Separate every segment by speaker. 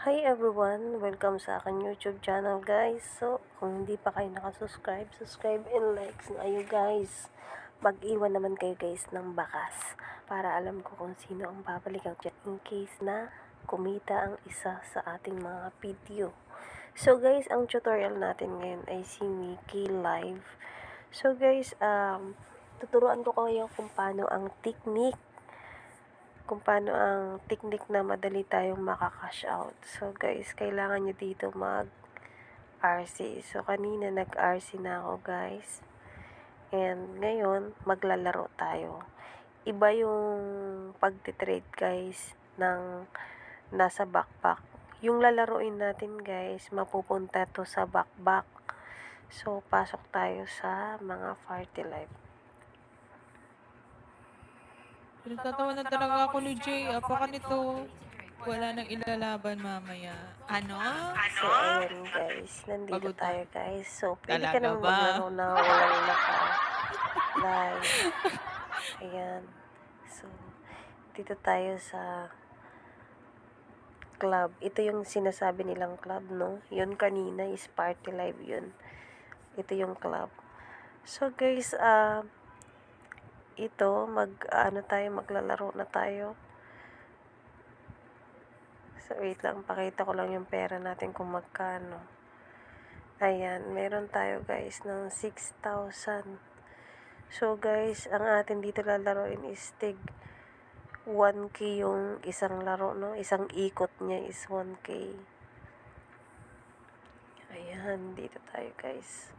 Speaker 1: Hi everyone! Welcome sa aking YouTube channel guys. So, kung hindi pa kayo nakasubscribe, subscribe and likes na kayo guys. Mag-iwan naman kayo guys ng bakas para alam ko kung sino ang babalikan dyan in case na kumita ang isa sa ating mga video. So guys, ang tutorial natin ngayon ay si Nikki Live. So guys, tuturuan ko kayo kung paano ang technique na madali tayong makakash out. So guys, kailangan nyo dito mag-RC. So kanina nag-RC na ako guys. And ngayon, maglalaro tayo. Iba yung pagtitrade guys ng nasa backpack. Yung lalaroin natin guys, mapupunta to sa backpack. So pasok tayo sa mga party life.
Speaker 2: Nagtatawa na talaga ako ni Jay. Apaka nito. Wala nang ilalaban mamaya. Ano?
Speaker 1: So, ayan guys. Nandito
Speaker 2: Pagod na.
Speaker 1: tayo guys. So, pwede ka
Speaker 2: Talaga
Speaker 1: naman
Speaker 2: ba?
Speaker 1: maglaro na walang naka-live. Ayan. So, dito tayo sa club. Ito yung sinasabi nilang club, no? Yun kanina is party live yun. Ito yung club. So, guys, ito, maglalaro na tayo. So, wait lang, pakita ko lang yung pera natin kung magkano. Ayan, meron tayo guys ng 6,000. So guys, ang atin dito lalaroin is 1K yung isang laro, no? Isang ikot niya is 1K. Ayan, dito tayo guys.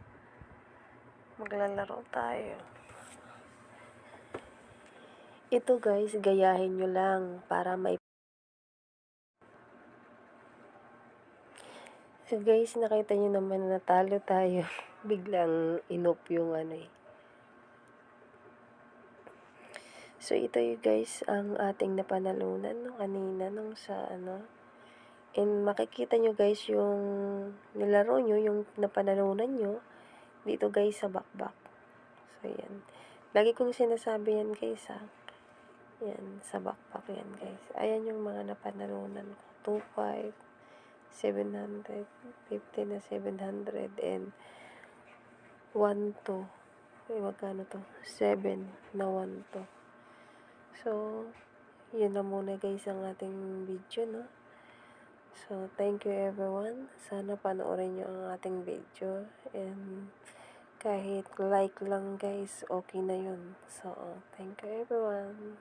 Speaker 1: Maglalaro tayo. Ito guys, gayahin nyo lang para may... So guys, nakita nyo naman na natalo tayo. Biglang inop yung So ito yung guys, ang ating napanalunan no, kanina nung sa And makikita nyo guys yung nilaro nyo, yung napanalunan nyo, dito guys sa backpack. So yan. Lagi kong sinasabi yan guys Yan, sa backpack yan guys. Ayan yung mga napanalunan ko. 2,500, 700, 50 na 700, and 1,2. Ay, magkano to? 7 na 1,2. So, yun na muna guys ang ating video, no? So, thank you everyone. Sana panoorin nyo ang ating video. And kahit like lang guys, okay na yun. So, thank you everyone.